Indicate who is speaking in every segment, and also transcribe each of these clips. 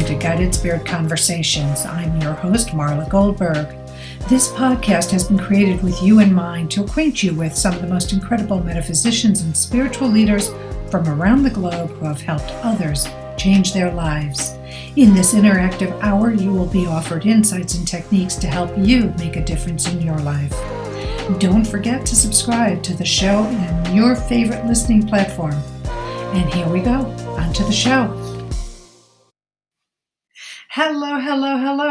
Speaker 1: welcome to Guided Spirit Conversations. I'm your host, Marla Goldberg. This podcast has been created with you in mind to acquaint you with some of the most incredible metaphysicians and spiritual leaders from around the globe who have helped others change their lives. In this interactive hour, you will be offered insights and techniques to help you make a difference in your life. Don't forget to subscribe to the show on your favorite listening platform. And here we go, on to the show. Hello.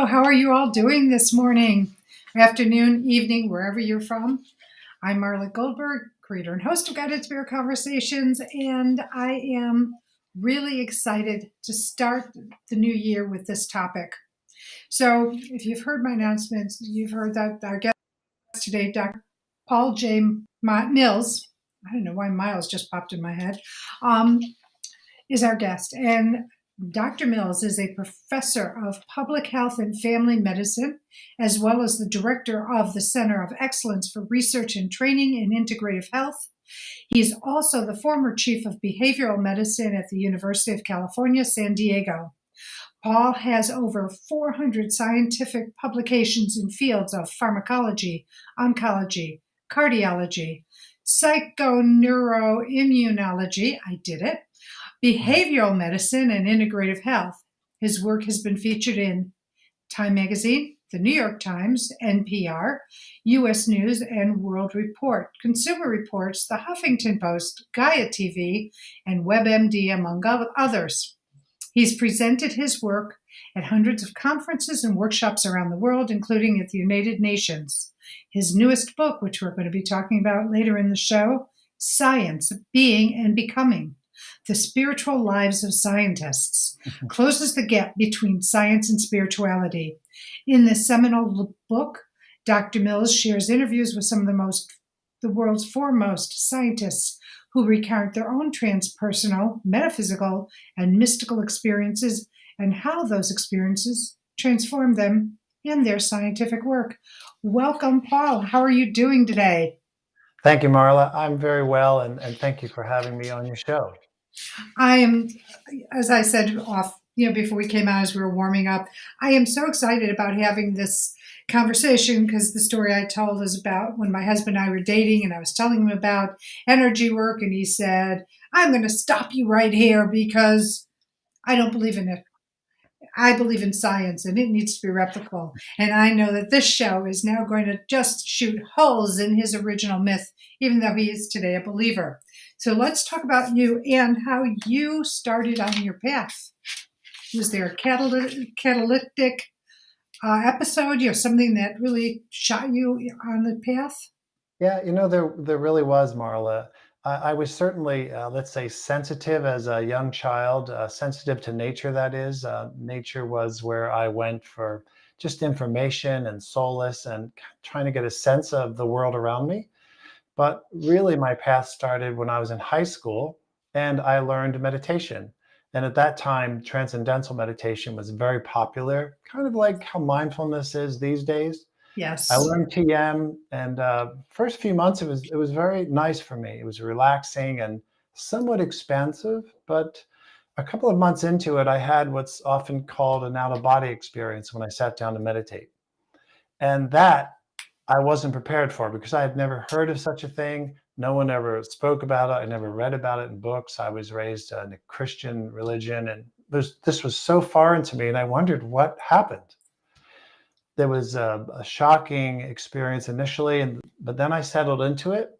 Speaker 1: How are you all doing this morning, afternoon, evening, wherever you're from? I'm Marla Goldberg, creator and host of Guided Spirit Conversations, and I am really excited to start the new year with this topic. So if you've heard my announcements, you've heard that our guest today, Dr. Paul J. Mills, I don't know why Miles just popped in my head, is our guest. And Dr. Mills is a professor of public health and family medicine, as well as the director of the Center of Excellence for Research and Training in Integrative Health. He is also the former chief of behavioral medicine at the University of California, San Diego. Paul has over 400 scientific publications in fields of pharmacology, oncology, cardiology, psychoneuroimmunology, I did it, behavioral medicine, and integrative health. His work has been featured in Time Magazine, The New York Times, NPR, U.S. News and World Report, Consumer Reports, The Huffington Post, Gaia TV, and WebMD, among others. He's presented his work at hundreds of conferences and workshops around the world, including at the United Nations. His newest book, which we're going to be talking about later in the show, Science, Being and Becoming: The Spiritual Lives of Scientists, closes the gap between science and spirituality. In this seminal book, Dr. Mills shares interviews with some of the world's foremost scientists who recount their own transpersonal, metaphysical, and mystical experiences and how those experiences transform them in their scientific work. Welcome, Paul. How are you doing today?
Speaker 2: Thank you, Marla. I'm very well, and thank you for having me on your show.
Speaker 1: I am, as I said before we came out, as we were warming up, I am so excited about having this conversation because the story I told is about when my husband and I were dating and I was telling him about energy work and he said, I'm going to stop you right here because I don't believe in it. I believe in science and it needs to be replicable. And I know that this show is now going to just shoot holes in his original myth, even though he is today a believer. So let's talk about you and how you started on your path. Was there a catalytic episode, something that really shot you on the path?
Speaker 2: Yeah, there really was, Marla. I was certainly, let's say, sensitive as a young child, sensitive to nature, that is. Nature was where I went for just information and solace and trying to get a sense of the world around me. But really, my path started when I was in high school and I learned meditation. And at that time, transcendental meditation was very popular, kind of like how mindfulness is these days.
Speaker 1: Yes.
Speaker 2: I learned TM, and first few months it was very nice for me. It was relaxing and somewhat expansive, but a couple of months into it, I had what's often called an out-of-body experience when I sat down to meditate. And that I wasn't prepared for because I had never heard of such a thing. No one ever spoke about it. I never read about it in books. I was raised in a Christian religion, and this was so foreign to me, and I wondered what happened. There was a shocking experience initially, but then I settled into it.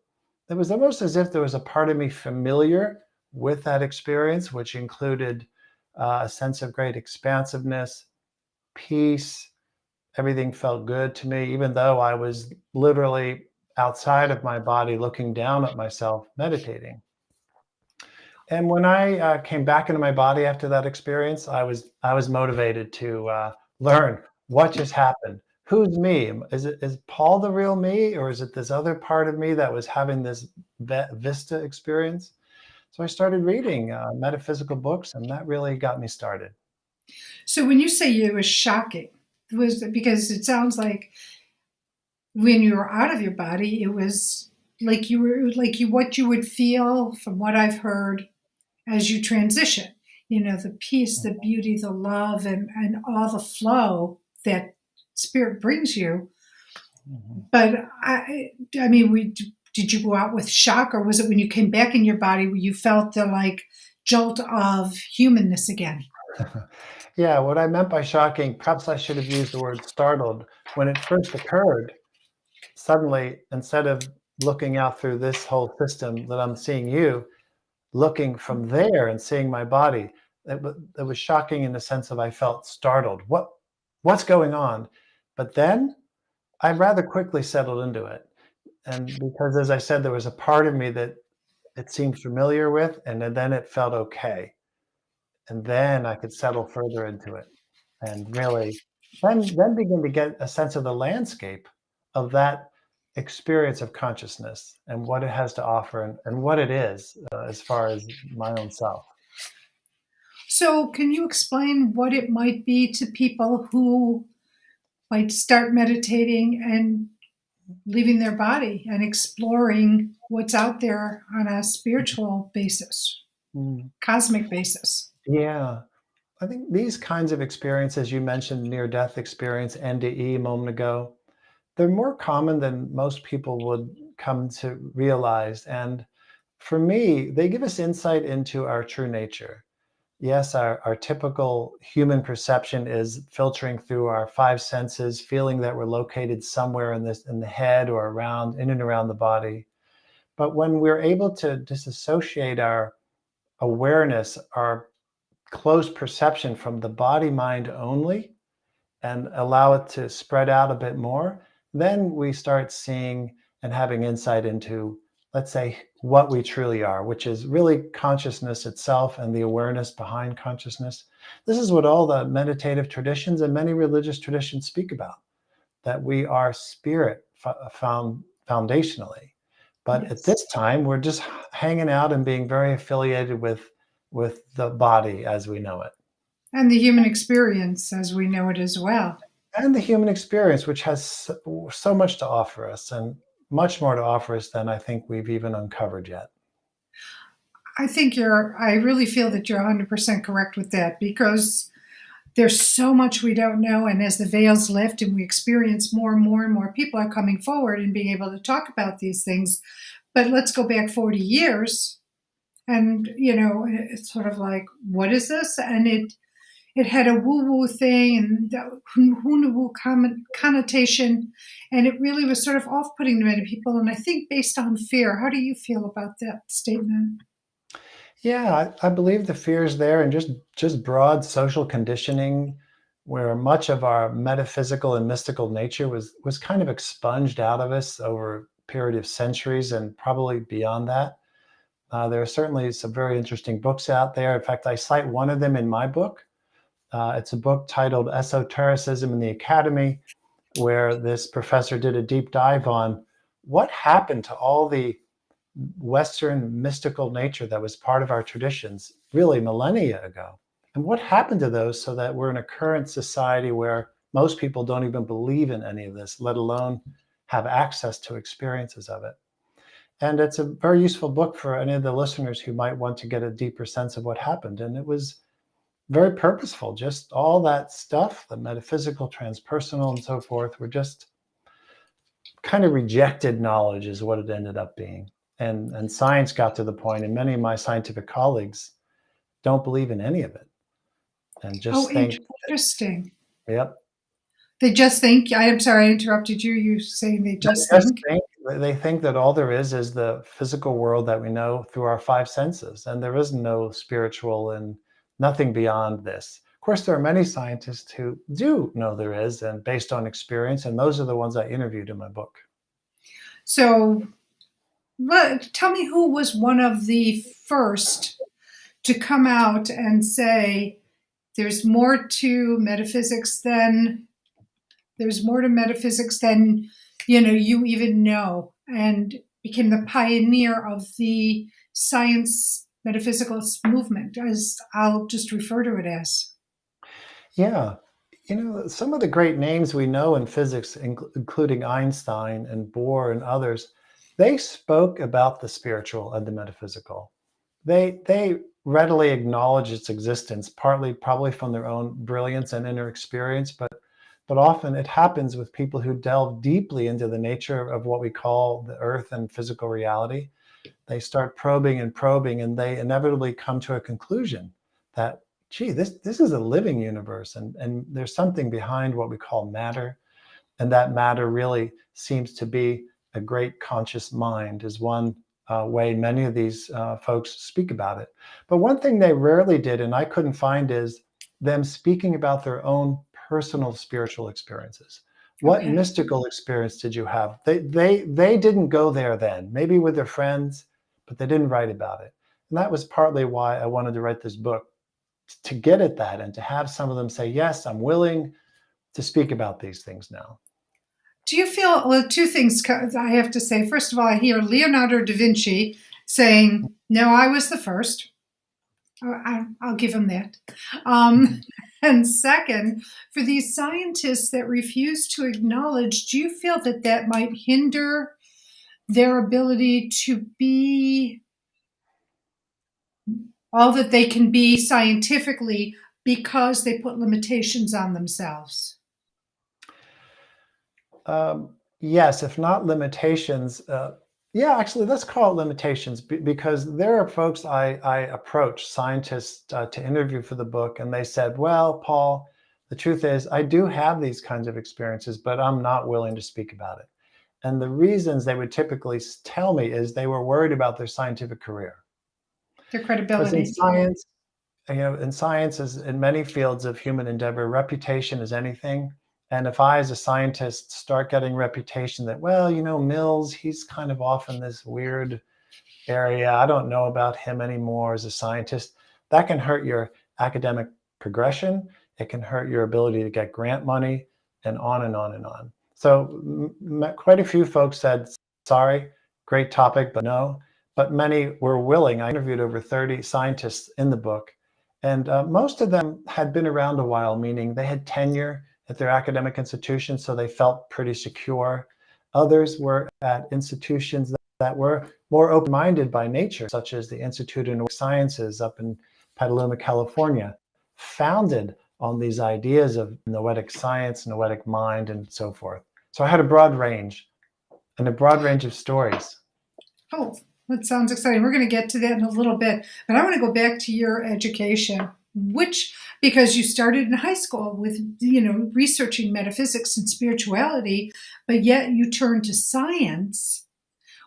Speaker 2: It was almost as if there was a part of me familiar with that experience, which included a sense of great expansiveness, peace. Everything felt good to me, even though I was literally outside of my body looking down at myself, meditating. And when I came back into my body after that experience, I was motivated to learn what just happened. Who's me? Is Paul the real me, or is it this other part of me that was having this vista experience? So I started reading metaphysical books, and that really got me started.
Speaker 1: So when you say it was shocking, was because it sounds like when you were out of your body, it was like what you would feel from what I've heard as you transition. the peace, the beauty, the love, and all the flow that spirit brings you.
Speaker 2: Mhm.
Speaker 1: But I mean, did you go out with shock, or was it when you came back in your body where you felt the like jolt of humanness again?
Speaker 2: Yeah, what I meant by shocking, perhaps I should have used the word startled. When it first occurred, suddenly, instead of looking out through this whole system that I'm seeing you, looking from there and seeing my body, it was shocking in the sense of I felt startled. What's going on? But then I rather quickly settled into it. And because, as I said, there was a part of me that it seemed familiar with, and then it felt okay. And then I could settle further into it and really then begin to get a sense of the landscape of that experience of consciousness and what it has to offer and what it is as far as my own self.
Speaker 1: So, can you explain what it might be to people who might start meditating and leaving their body and exploring what's out there on a spiritual basis,
Speaker 2: Mm.
Speaker 1: cosmic basis?
Speaker 2: Yeah. I think these kinds of experiences you mentioned, near death experience, NDE a moment ago, they're more common than most people would come to realize. And for me, they give us insight into our true nature. Yes, our typical human perception is filtering through our five senses, feeling that we're located somewhere in the head or around, in and around the body. But when we're able to disassociate our awareness, our close perception from the body mind only, and allow it to spread out a bit more, then we start seeing and having insight into, let's say, what we truly are, which is really consciousness itself and the awareness behind consciousness. This is what all the meditative traditions and many religious traditions speak about, that we are spirit found foundationally. But at
Speaker 1: Yes.
Speaker 2: this time, we're just hanging out and being very affiliated with the body as we know it.
Speaker 1: And the human experience as we know it as well.
Speaker 2: And the human experience, which has so much to offer us and much more to offer us than I think we've even uncovered yet.
Speaker 1: I really feel that you're 100% correct with that because there's so much we don't know. And as the veils lift and we experience more and more and more people are coming forward and being able to talk about these things. But let's go back 40 years and, it's sort of like, what is this? And it had a woo-woo thing and the woo connotation, and it really was sort of off-putting to many people. And I think based on fear, how do you feel about that statement?
Speaker 2: Yeah, I believe the fear is there, and just broad social conditioning, where much of our metaphysical and mystical nature was kind of expunged out of us over a period of centuries and probably beyond that. There are certainly some very interesting books out there. In fact, I cite one of them in my book. It's a book titled Esotericism in the Academy, where this professor did a deep dive on what happened to all the Western mystical nature that was part of our traditions really millennia ago. And what happened to those so that we're in a current society where most people don't even believe in any of this, let alone have access to experiences of it. And it's a very useful book for any of the listeners who might want to get a deeper sense of what happened. And it was very purposeful. Just all that stuff, the metaphysical, transpersonal, and so forth, were just kind of rejected knowledge, is what it ended up being. And science got to the point, and many of my scientific colleagues don't believe in any of it and
Speaker 1: Oh,
Speaker 2: just think,
Speaker 1: interesting.
Speaker 2: yep.
Speaker 1: They just think, I'm sorry, I interrupted you. You saying they just
Speaker 2: They just
Speaker 1: think?
Speaker 2: think they think that all there is the physical world that we know through our five senses, and there is no spiritual and nothing beyond this. Of course, there are many scientists who do know there is, and based on experience, and those are the ones I interviewed in my book.
Speaker 1: So, tell me who was one of the first to come out and say there's more to metaphysics than there's more to metaphysics than you even know, and became the pioneer of the science metaphysical movement, as I'll just refer to it as.
Speaker 2: Yeah. Some of the great names we know in physics, including Einstein and Bohr and others, they spoke about the spiritual and the metaphysical. They readily acknowledge its existence, partly probably from their own brilliance and inner experience, but often it happens with people who delve deeply into the nature of what we call the earth and physical reality. They start probing and probing, and they inevitably come to a conclusion that, gee, this is a living universe, and there's something behind what we call matter, and that matter really seems to be a great conscious mind, is one way many of these folks speak about it. But one thing they rarely did, and I couldn't find, is them speaking about their own personal spiritual experiences. What
Speaker 1: Okay.
Speaker 2: mystical experience did you have? They didn't go there then, maybe with their friends, but they didn't write about it. And that was partly why I wanted to write this book, to get at that and to have some of them say, yes, I'm willing to speak about these things now.
Speaker 1: Do you feel, well, two things I have to say. First of all, I hear Leonardo da Vinci saying, no, I was the first. I'll give him that. Um, and second, for these scientists that refuse to acknowledge, do you feel that that might hinder their ability to be all that they can be scientifically because they put limitations on themselves?
Speaker 2: Yes, if not limitations, yeah, actually, let's call it limitations, because there are folks I approached, scientists, to interview for the book, and they said, well, Paul, the truth is, I do have these kinds of experiences, but I'm not willing to speak about it. And the reasons they would typically tell me is they were worried about their scientific career.
Speaker 1: Their
Speaker 2: Because in
Speaker 1: credibility.
Speaker 2: science, in science, as in many fields of human endeavor, reputation is anything. And if I, as a scientist, start getting reputation that, well, Mills, he's kind of off in this weird area, I don't know about him anymore as a scientist, that can hurt your academic progression. It can hurt your ability to get grant money, and on and on and on. So quite a few folks said, sorry, great topic, but no. But many were willing. I interviewed over 30 scientists in the book, and most of them had been around a while, meaning they had tenure at their academic institutions, so they felt pretty secure. Others were at institutions that were more open-minded by nature, such as the Institute of Neurosciences up in Petaluma, California, founded on these ideas of noetic science, noetic mind, and so forth. So I had a broad range of stories.
Speaker 1: Oh, that sounds exciting. We're going to get to that in a little bit, but I want to go back to your education, because you started in high school with, researching metaphysics and spirituality, but yet you turned to science,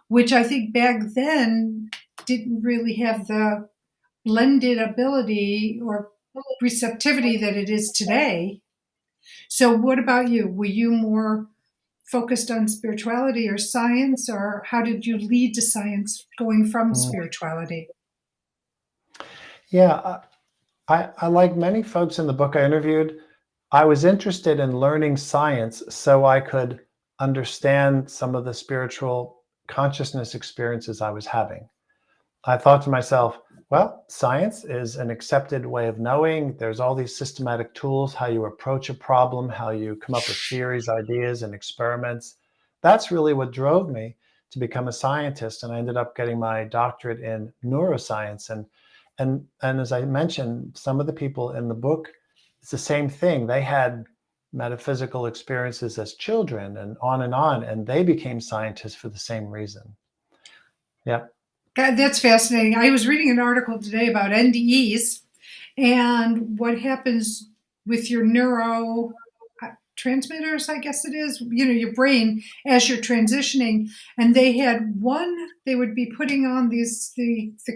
Speaker 1: which I think back then didn't really have the blended ability or receptivity that it is today. So what about you? Were you more focused on spirituality or science, or how did you lead to science going from
Speaker 2: Mm.
Speaker 1: spirituality?
Speaker 2: Yeah, I like many folks in the book I interviewed, I was interested in learning science so I could understand some of the spiritual consciousness experiences I was having. I thought to myself, well, science is an accepted way of knowing. There's all these systematic tools, how you approach a problem, how you come up with theories, ideas, and experiments. That's really what drove me to become a scientist. And I ended up getting my doctorate in neuroscience. And as I mentioned, some of the people in the book, it's the same thing. They had metaphysical experiences as children and on, and they became scientists for the same reason. Yeah.
Speaker 1: God, that's fascinating. I was reading an article today about NDEs and what happens with your neuro transmitters, I guess it is, your brain as you're transitioning. And they had they would be putting on the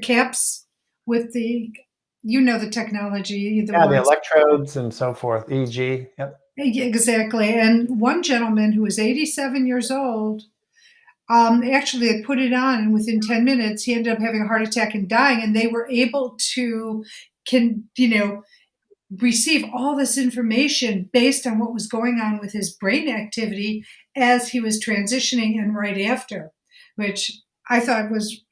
Speaker 1: caps with the technology, the
Speaker 2: Yeah, the
Speaker 1: ones.
Speaker 2: electrodes and so forth, EG. Yep.
Speaker 1: Exactly. And one gentleman who was 87 years old, actually had put it on, and within 10 minutes, he ended up having a heart attack and dying. And they were able to, receive all this information based on what was going on with his brain activity as he was transitioning and right after, which I thought was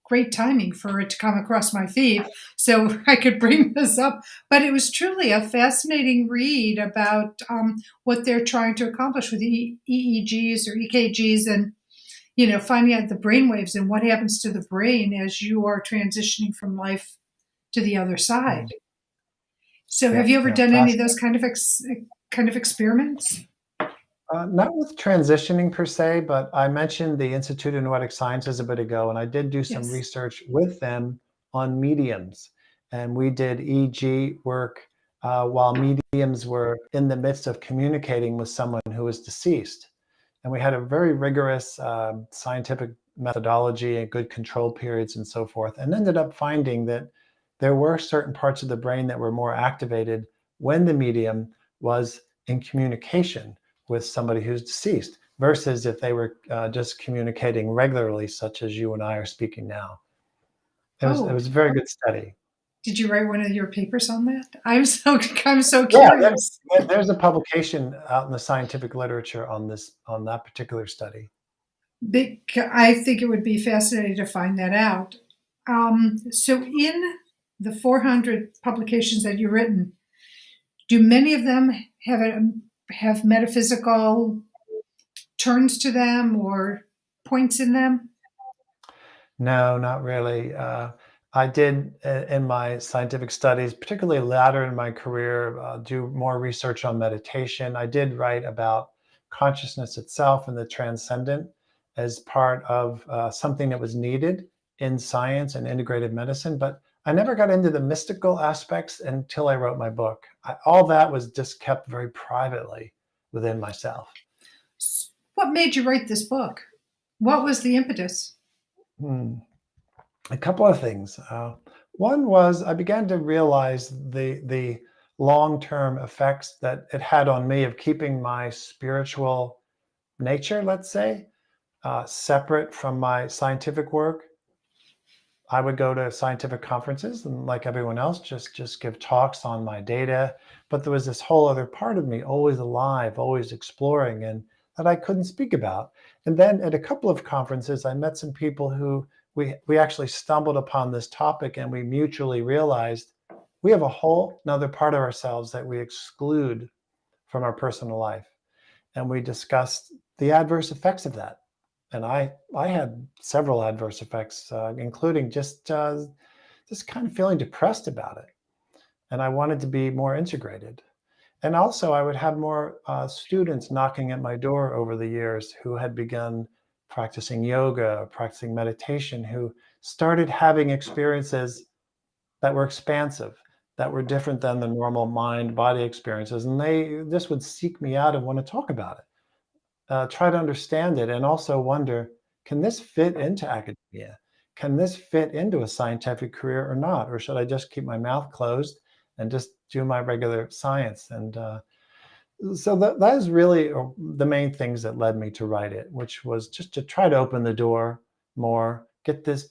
Speaker 1: great timing for it to come across my feed so I could bring this up. But it was truly a fascinating read about what they're trying to accomplish with EEGs or EKGs, and finding out the brain waves and what happens to the brain as you are transitioning from life to the other side.
Speaker 2: Mm.
Speaker 1: So
Speaker 2: Yeah,
Speaker 1: have you ever
Speaker 2: yeah,
Speaker 1: done any of those
Speaker 2: fascinating.
Speaker 1: kind of experiments?
Speaker 2: Not with transitioning per se, but I mentioned the Institute of Noetic Sciences a bit ago, and I did do some
Speaker 1: Yes.
Speaker 2: research with them on mediums. And we did EEG work while mediums were in the midst of communicating with someone who was deceased. And we had a very rigorous scientific methodology and good control periods and so forth, and ended up finding that there were certain parts of the brain that were more activated when the medium was in communication with somebody who's deceased versus if they were just communicating regularly, such as you and I are speaking now. It
Speaker 1: Oh,
Speaker 2: was a very good study.
Speaker 1: did you write one of your papers on that? I'm so
Speaker 2: Yeah,
Speaker 1: curious.
Speaker 2: there's a publication out in the scientific literature on that particular study.
Speaker 1: I think it would be fascinating to find that out. So, in the 400 publications that you've written, do many of them have metaphysical turns to them or points in them?
Speaker 2: No, not really. I did in my scientific studies, particularly later in my career, do more research on meditation. I did write about consciousness itself and the transcendent as part of something that was needed in science and integrative medicine, but I never got into the mystical aspects until I wrote my book. All that was just kept very privately within myself.
Speaker 1: What made you write this book? What was the impetus?
Speaker 2: Hmm. A couple of things. One was I began to realize the long term effects that it had on me of keeping my spiritual nature, let's say, separate from my scientific work. I would go to scientific conferences and, like everyone else, just give talks on my data. But there was this whole other part of me, always alive, always exploring, and that I couldn't speak about. And then at a couple of conferences, I met some people who we actually stumbled upon this topic, and we mutually realized we have a whole another part of ourselves that we exclude from our personal life, and we discussed the adverse effects of that. And I had several adverse effects, including just kind of feeling depressed about it. And I wanted to be more integrated. And also, I would have more students knocking at my door over the years who had begun practicing yoga, practicing meditation, who started having experiences that were expansive, that were different than the normal mind body experiences. And they just would seek me out and want to talk about it, try to understand it, and also wonder, can this fit into academia? Can this fit into a scientific career or not? Or should I just keep my mouth closed and just do my regular science? And so that is really the main things that led me to write it, which was just to try to open the door more, get this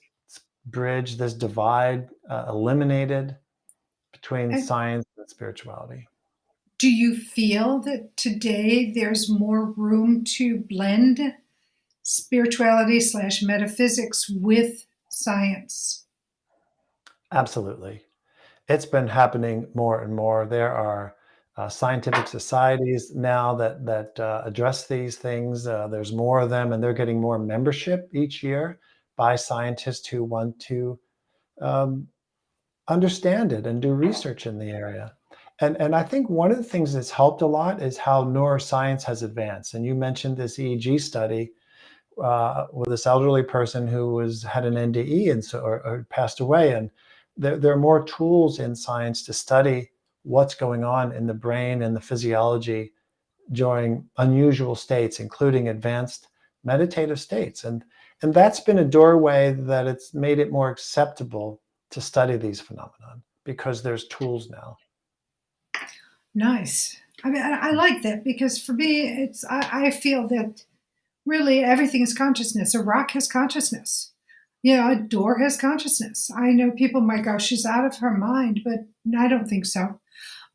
Speaker 2: bridge, this divide eliminated between
Speaker 1: And
Speaker 2: science and spirituality.
Speaker 1: do you feel that today there's more room to blend spirituality slash metaphysics with science?
Speaker 2: Absolutely. It's been happening more and more. There are scientific societies now that address these things. There's more of them, and they're getting more membership each year by scientists who want to um, understand it and do research in the area. And I think one of the things that's helped a lot is how neuroscience has advanced. And you mentioned this EEG study with this elderly person who had an NDE and or passed away. And there are more tools in science to study what's going on in the brain and the physiology during unusual states, including advanced meditative states. And that's been a doorway that it's made it more acceptable to study these phenomena because there's tools now.
Speaker 1: Nice. I mean, I like that because for me, I feel that really everything is consciousness. A rock has consciousness. You know, a door has consciousness. I know people might go, she's out of her mind, but I don't think so.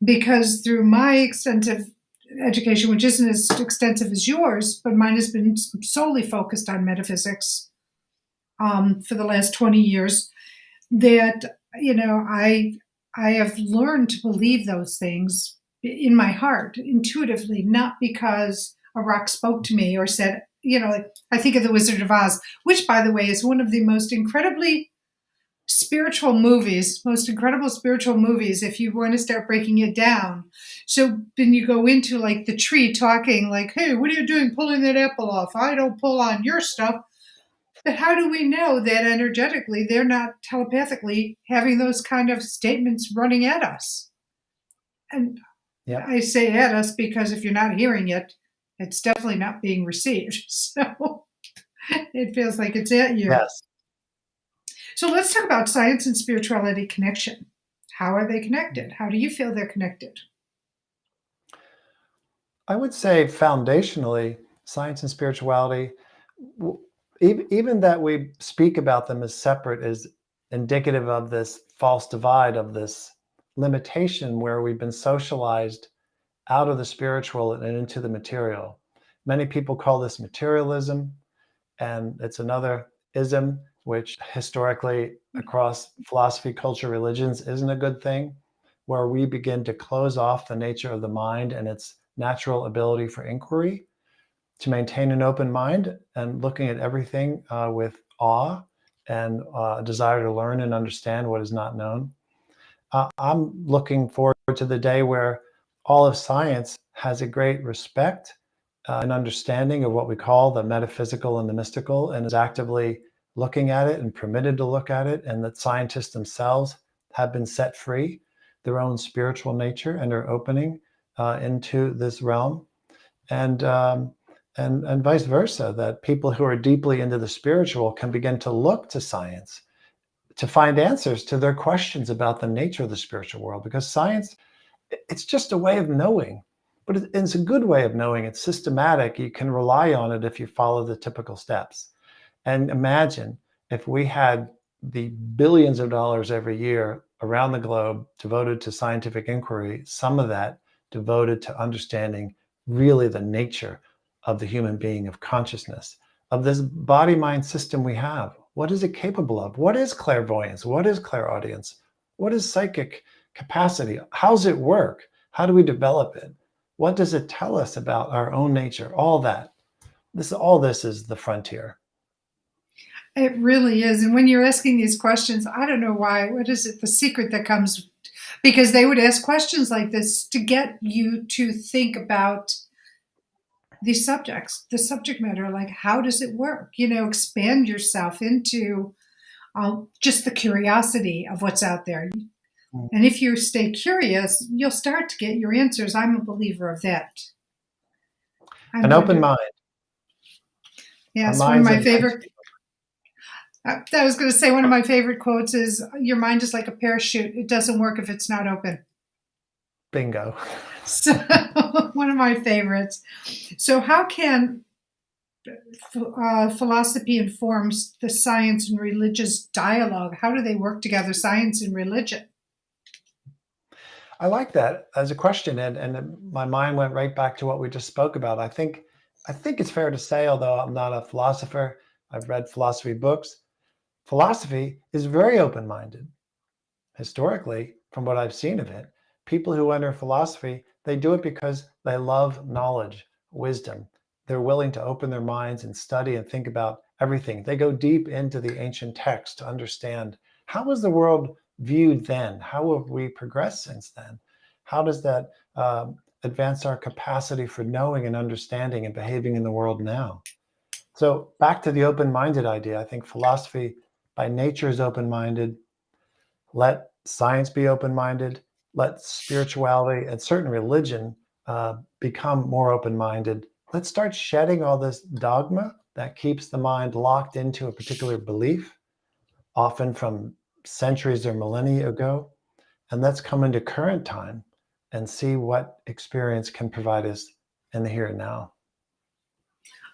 Speaker 1: Because through my extensive education, which isn't as extensive as yours, but mine has been solely focused on metaphysics for the last 20 years, that, you know, I have learned to believe those things in my heart intuitively, not because a rock spoke to me or said, you know, like, I think of the Wizard of Oz, which, by the way, is one of the most incredibly spiritual movies, most incredible spiritual movies, if you want to start breaking it down. So then you go into like the tree talking like, hey, what are you doing pulling that apple off? I don't pull on your stuff. But how do we know that energetically they're not telepathically having those kind of statements running at us? And
Speaker 2: Yep.
Speaker 1: I say at us because if you're not hearing it, it's definitely not being received. So it feels like it's at you.
Speaker 2: Yes.
Speaker 1: So let's talk about science and spirituality connection. How are they connected? How do you feel they're connected?
Speaker 2: I would say foundationally, science and spirituality, even that we speak about them as separate, is indicative of this false divide, of this limitation where we've been socialized out of the spiritual and into the material. Many people call this materialism, and it's another ism which historically across philosophy, culture, religions isn't a good thing, where we begin to close off the nature of the mind and its natural ability for inquiry, to maintain an open mind and looking at everything with awe and a desire to learn and understand what is not known. I'm looking forward to the day where all of science has a great respect and understanding of what we call the metaphysical and the mystical, and is actively looking at it and permitted to look at it, and that scientists themselves have been set free, their own spiritual nature, and are opening into this realm. And and vice versa, that people who are deeply into the spiritual can begin to look to science to find answers to their questions about the nature of the spiritual world, because science, it's just a way of knowing, but it's a good way of knowing. It's systematic. You can rely on it if you follow the typical steps. And imagine if we had the billions of dollars every year around the globe devoted to scientific inquiry, some of that devoted to understanding really the nature of the human being, of consciousness, of this body mind system we have. What is it capable of? What is clairvoyance? What is clairaudience? What is psychic capacity? How's it work? How do we develop it? What does it tell us about our own nature? All that. All this is the frontier.
Speaker 1: It really is. And when you're asking these questions, I don't know why. What is it? The secret that comes because they would ask questions like this to get you to think about these subjects, the subject matter, like how does it work? Expand yourself into just the curiosity of what's out there. And if you stay curious, you'll start to get your answers. I'm a believer of that.
Speaker 2: An open mind.
Speaker 1: Yes, one of my favorite. I was going to say one of my favorite quotes is, "Your mind is like a parachute. It doesn't work if it's not open."
Speaker 2: Bingo.
Speaker 1: So, one of my favorites. So, how can philosophy informs the science and religious dialogue? How do they work together, science and religion?
Speaker 2: I like that as a question, and my mind went right back to what we just spoke about. I think it's fair to say, although I'm not a philosopher, I've read philosophy books. Philosophy is very open-minded. Historically, from what I've seen of it, people who enter philosophy, they do it because they love knowledge, wisdom. They're willing to open their minds and study and think about everything. They go deep into the ancient text to understand, how was the world viewed then? How have we progressed since then? How does that advance our capacity for knowing and understanding and behaving in the world now? So back to the open-minded idea, I think philosophy by nature is open-minded. Let science be open-minded. Let spirituality and certain religion become more open-minded. Let's start shedding all this dogma that keeps the mind locked into a particular belief, often from centuries or millennia ago. And let's come into current time and see what experience can provide us in the here and now.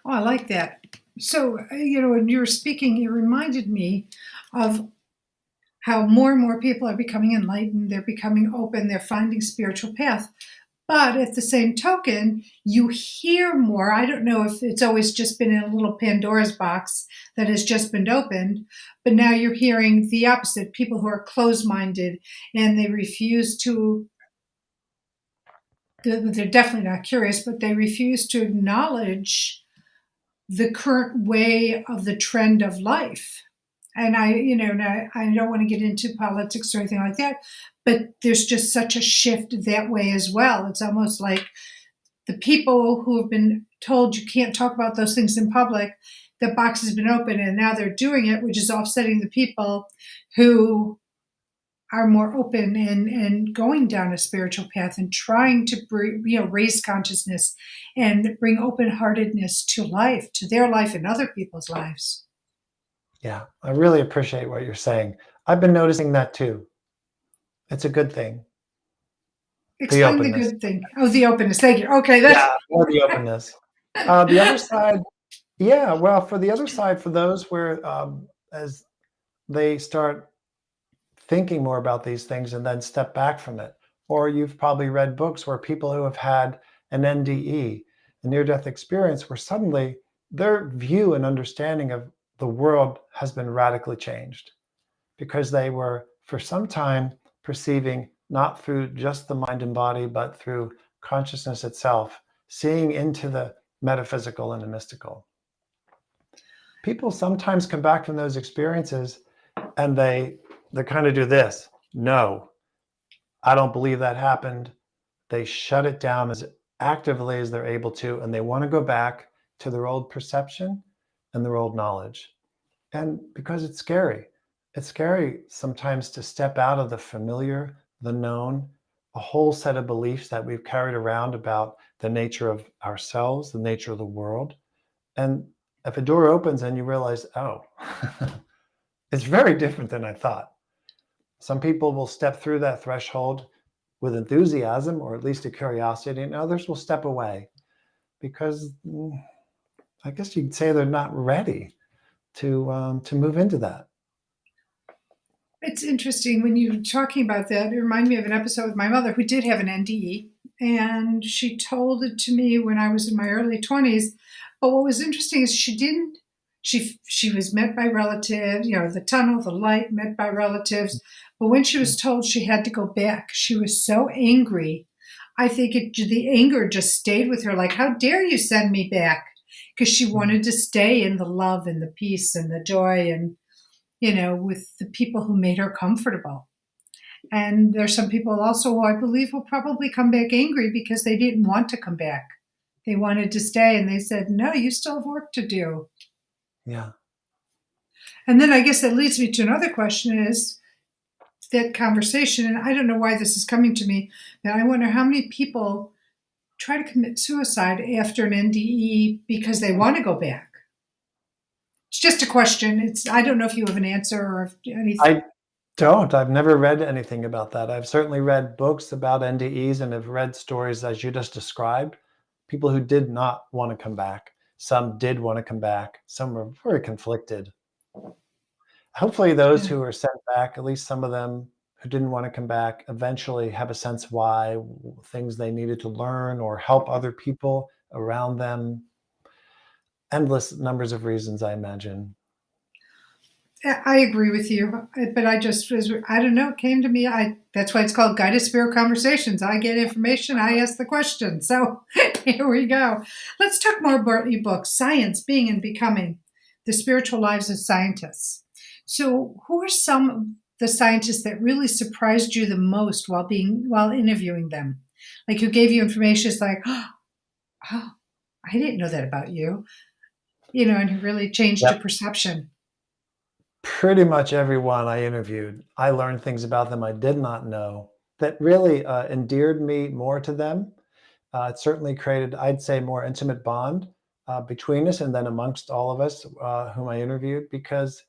Speaker 1: Oh, I like that. So, when you were speaking, it reminded me of how more and more people are becoming enlightened, they're becoming open, they're finding spiritual path. But at the same token, you hear more. I don't know if it's always just been in a little Pandora's box that has just been opened, but now you're hearing the opposite, people who are closed-minded and they refuse to, they're definitely not curious, but they refuse to acknowledge the current way of the trend of life. And I don't want to get into politics or anything like that, but there's just such a shift that way as well. It's almost like the people who have been told you can't talk about those things in public, the box has been open and now they're doing it, which is offsetting the people who are more open and going down a spiritual path and trying to raise consciousness and bring open-heartedness to life, to their life and other people's lives.
Speaker 2: Yeah, I really appreciate what you're saying. I've been noticing that too. It's a good thing. The
Speaker 1: Explain the
Speaker 2: openness.
Speaker 1: good thing. Oh, the openness. Thank you. Okay, that's
Speaker 2: Yeah, more the openness. The other side, yeah, well, for the other side, for those where as they start thinking more about these things and then step back from it, or you've probably read books where people who have had an NDE, a near-death experience, where suddenly their view and understanding of the world has been radically changed because they were for some time perceiving not through just the mind and body, but through consciousness itself, seeing into the metaphysical and the mystical. People sometimes come back from those experiences and they kind of do this. No, I don't believe that happened. They shut it down as actively as they're able to, and they want to go back to their old perception and their old knowledge. And because it's scary sometimes to step out of the familiar, the known, a whole set of beliefs that we've carried around about the nature of ourselves, the nature of the world. And if a door opens and you realize, oh, it's very different than I thought. Some people will step through that threshold with enthusiasm or at least a curiosity, and others will step away because I guess you'd say they're not ready to move into that.
Speaker 1: It's interesting when you're talking about that. It reminded me of an episode with my mother who did have an NDE, and she told it to me when I was in my early 20s. But what was interesting is she didn't. She was met by relatives, the tunnel, the light, met by relatives. But when she was told she had to go back, she was so angry. I think the anger just stayed with her. Like, how dare you send me back? Because she wanted to stay in the love and the peace and the joy and with the people who made her comfortable. And there's some people also who I believe will probably come back angry because they didn't want to come back. They wanted to stay and they said, no, you still have work to do.
Speaker 2: Yeah.
Speaker 1: And then I guess that leads me to another question is that conversation, and I don't know why this is coming to me, but I wonder how many people try to commit suicide after an NDE because they want to go back. It's just a question. I don't know if you have an answer or if anything.
Speaker 2: I don't. I've never read anything about that. I've certainly read books about NDEs and have read stories as you just described. People who did not want to come back. Some did want to come back. Some were very conflicted. Hopefully those who were sent back, at least some of them who didn't want to come back, eventually have a sense why, things they needed to learn or help other people around them. Endless numbers of reasons, I imagine.
Speaker 1: I agree with you, but I don't know, it came to me. That's why it's called Guided Spirit Conversations. I get information, I ask the question. So here we go. Let's talk more about your book, Science, Being and Becoming, The Spiritual Lives of Scientists. So who are some of the scientists that really surprised you the most while interviewing them? Like who gave you information, it's like, oh, I didn't know that about you, and who really changed your perception.
Speaker 2: Pretty much everyone I interviewed, I learned things about them I did not know that really endeared me more to them. It certainly created, I'd say, more intimate bond between us and then amongst all of us whom I interviewed, because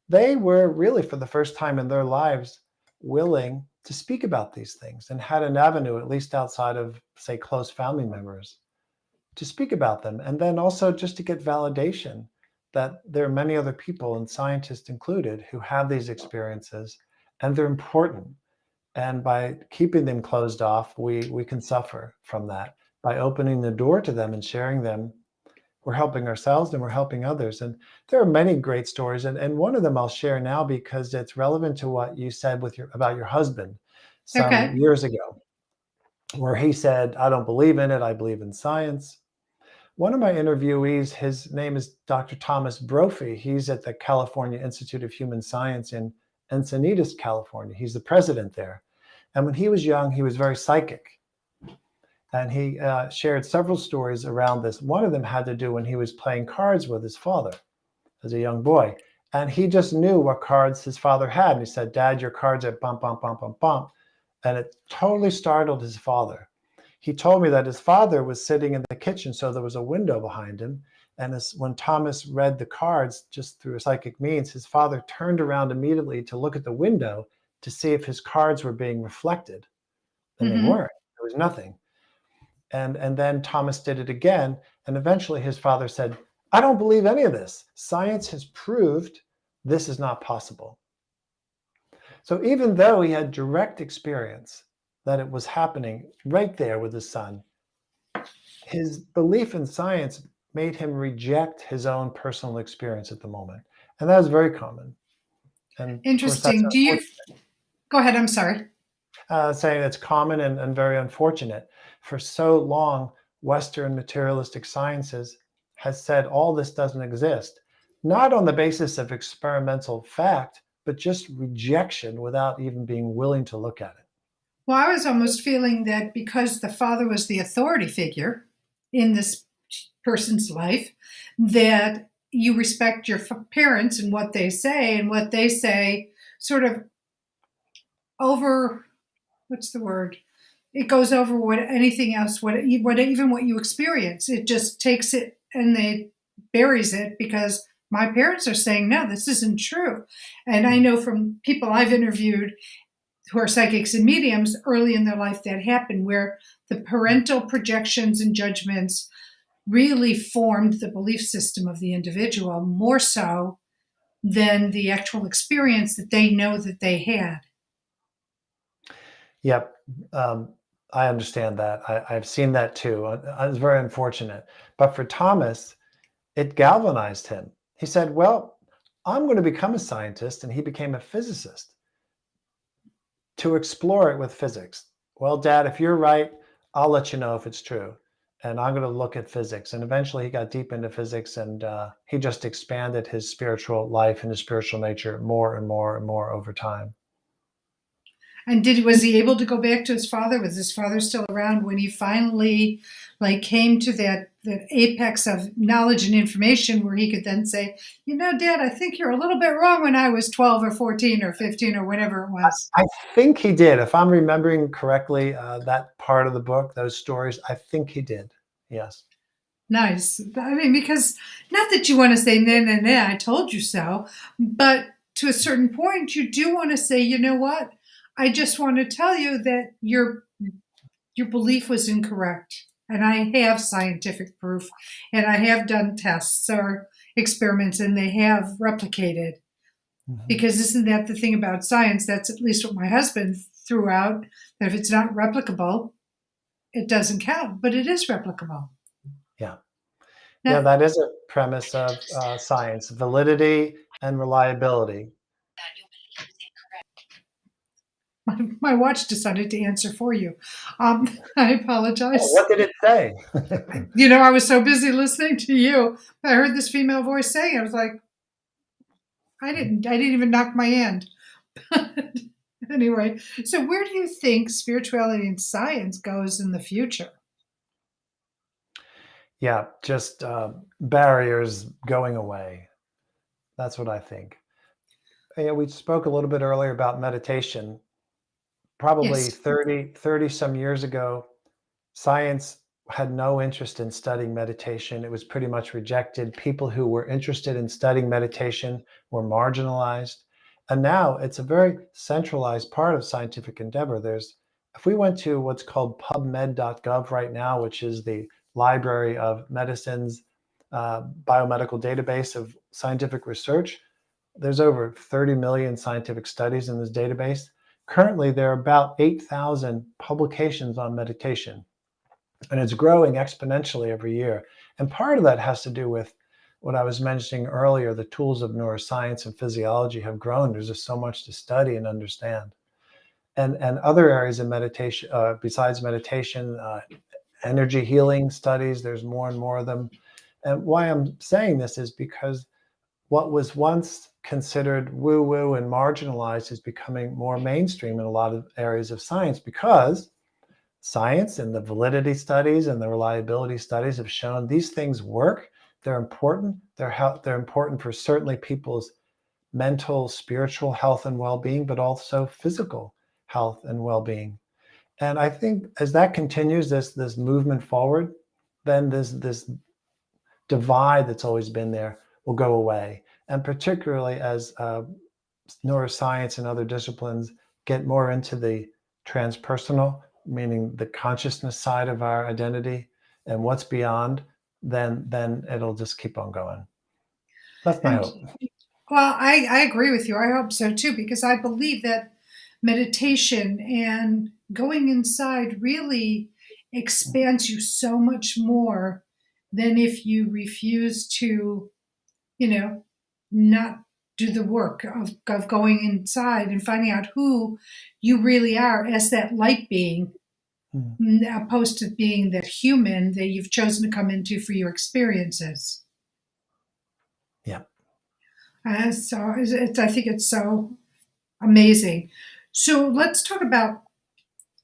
Speaker 2: they were really, for the first time in their lives, willing to speak about these things and had an avenue, at least outside of, say, close family members, to speak about them. And then also just to get validation that there are many other people, and scientists included, who have these experiences and they're important. And by keeping them closed off, we can suffer from that. By opening the door to them and sharing them, we're helping ourselves and we're helping others. And there are many great stories. And one of them I'll share now because it's relevant to what you said about your husband some
Speaker 1: Okay.
Speaker 2: years ago, where he said, I don't believe in it, I believe in science. One of my interviewees, his name is Dr. Thomas Brophy. He's at the California Institute of Human Science in Encinitas, California. He's the president there. And when he was young, he was very psychic. And he shared several stories around this. One of them had to do when he was playing cards with his father as a young boy. And he just knew what cards his father had. And he said, "Dad, your cards are bump, bump, bump, bump, bump." And it totally startled his father. He told me that his father was sitting in the kitchen, so there was a window behind him. And when Thomas read the cards just through a psychic means, his father turned around immediately to look at the window to see if his cards were being reflected. And they weren't. There was nothing. And then Thomas did it again. And eventually his father said, "I don't believe any of this. Science has proved this is not possible." So even though he had direct experience that it was happening right there with his son, his belief in science made him reject his own personal experience at the moment. And that is very common. And
Speaker 1: Interesting.
Speaker 2: of course,
Speaker 1: Go ahead, I'm sorry.
Speaker 2: saying it's common and very unfortunate. For so long, Western materialistic sciences has said all this doesn't exist, not on the basis of experimental fact, but just rejection without even being willing to look at it.
Speaker 1: Well, I was almost feeling that because the father was the authority figure in this person's life, that you respect your parents and what they say, and what they say sort of over, what's the word? It goes over what anything else, even what you experience. It just takes it and they buries it because my parents are saying, no, this isn't true. And I know from people I've interviewed who are psychics and mediums early in their life that happened, where the parental projections and judgments really formed the belief system of the individual more so than the actual experience that they know that they had.
Speaker 2: Yep. I understand that. I've seen that too. It's very unfortunate. But for Thomas, it galvanized him. He said, "Well, I'm going to become a scientist." And he became a physicist to explore it with physics. "Well, Dad, if you're right, I'll let you know if it's true. And I'm going to look at physics." And eventually he got deep into physics, and he just expanded his spiritual life and his spiritual nature more and more and more over time.
Speaker 1: And was he able to go back to his father? Was his father still around when he finally came to that apex of knowledge and information where he could then say, Dad, I think you're a little bit wrong when I was 12 or 14 or 15 or whatever it was?
Speaker 2: I think he did. If I'm remembering correctly, that part of the book, those stories, I think he did. Yes.
Speaker 1: Nice. I mean, because not that you want to say, nah, I told you so, but to a certain point, you do want to say, you know what? I just want to tell you that your belief was incorrect. And I have scientific proof, and I have done tests or experiments, and they have replicated. Mm-hmm. Because isn't that the thing about science? That's at least what my husband threw out, that if it's not replicable, it doesn't count, but it is replicable.
Speaker 2: Yeah. Now, yeah, that is a premise of science, validity and reliability.
Speaker 1: My watch decided to answer for you. I apologize.
Speaker 2: Oh, what did it say?
Speaker 1: I was so busy listening to you. I heard this female voice saying, I was like, I didn't even knock my end. Anyway, so where do you think spirituality and science goes in the future?
Speaker 2: Yeah, just barriers going away. That's what I think. We spoke a little bit earlier about meditation. Probably
Speaker 1: Yes.
Speaker 2: 30 some years ago, science had no interest in studying meditation. It was pretty much rejected. People who were interested in studying meditation were marginalized. And now it's a very centralized part of scientific endeavor. If we went to what's called pubmed.gov right now, which is the Library of Medicine's biomedical database of scientific research, there's over 30 million scientific studies in this database. Currently, there are about 8,000 publications on meditation, and it's growing exponentially every year. And part of that has to do with what I was mentioning earlier. The tools of neuroscience and physiology have grown. There's just so much to study and understand. And other areas of meditation, besides meditation, energy healing studies. There's more and more of them. And why I'm saying this is because what was once considered woo-woo and marginalized is becoming more mainstream in a lot of areas of science, because science and the validity studies and the reliability studies have shown these things work. They're important. They're important for certainly people's mental, spiritual health and well-being, but also physical health and well-being. And I think as that continues, this movement forward, then this divide that's always been there will go away. And particularly as neuroscience and other disciplines get more into the transpersonal, meaning the consciousness side of our identity and what's beyond, then it'll just keep on going. That's my
Speaker 1: And
Speaker 2: hope.
Speaker 1: well, I agree with you. I hope so too, because I believe that meditation and going inside really expands you so much more than if you refuse to, you know, not do the work of going inside and finding out who you really are as that light being,
Speaker 2: Hmm.
Speaker 1: opposed to being that human that you've chosen to come into for your experiences.
Speaker 2: Yeah.
Speaker 1: I think it's so amazing. So let's talk about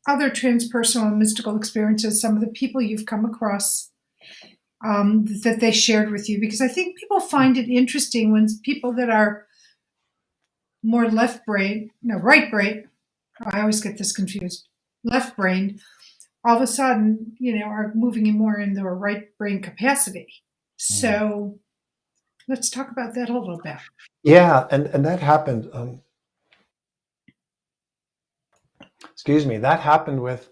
Speaker 1: other transpersonal and mystical experiences, some of the people you've come across that they shared with you, because I think people find it interesting when people that are more right brain, I always get this confused, left brain, all of a sudden, are moving in more in their right brain capacity.
Speaker 2: Mhm.
Speaker 1: So let's talk about that a little bit.
Speaker 2: Yeah, and that happened. Excuse me. That happened with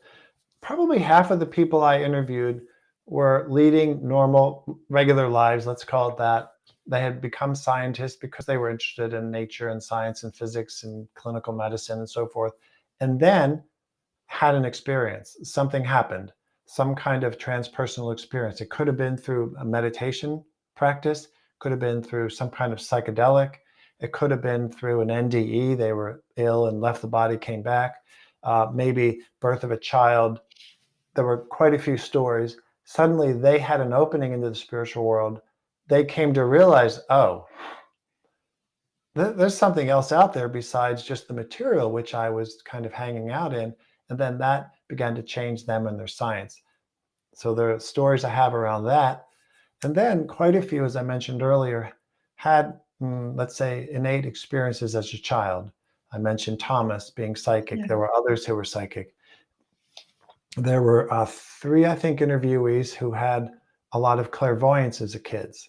Speaker 2: probably half of the people I interviewed were leading normal, regular lives. Let's call it that. They had become scientists because they were interested in nature and science and physics and clinical medicine and so forth, and then had an experience. Something happened, some kind of transpersonal experience. It could have been through a meditation practice, could have been through some kind of psychedelic, it could have been through an NDE. They were ill and left the body, came back. Maybe birth of a child. There were quite a few stories. Suddenly they had an opening into the spiritual world. They came to realize, oh, there's something else out there besides just the material which I was kind of hanging out in. And then that began to change them and their science. So there are stories I have around that. And then quite a few, as I mentioned earlier, had, let's say, innate experiences as a child. I mentioned Thomas being psychic.
Speaker 1: Yeah.
Speaker 2: There were others who were psychic. There were three, I think, interviewees who had a lot of clairvoyance as kids.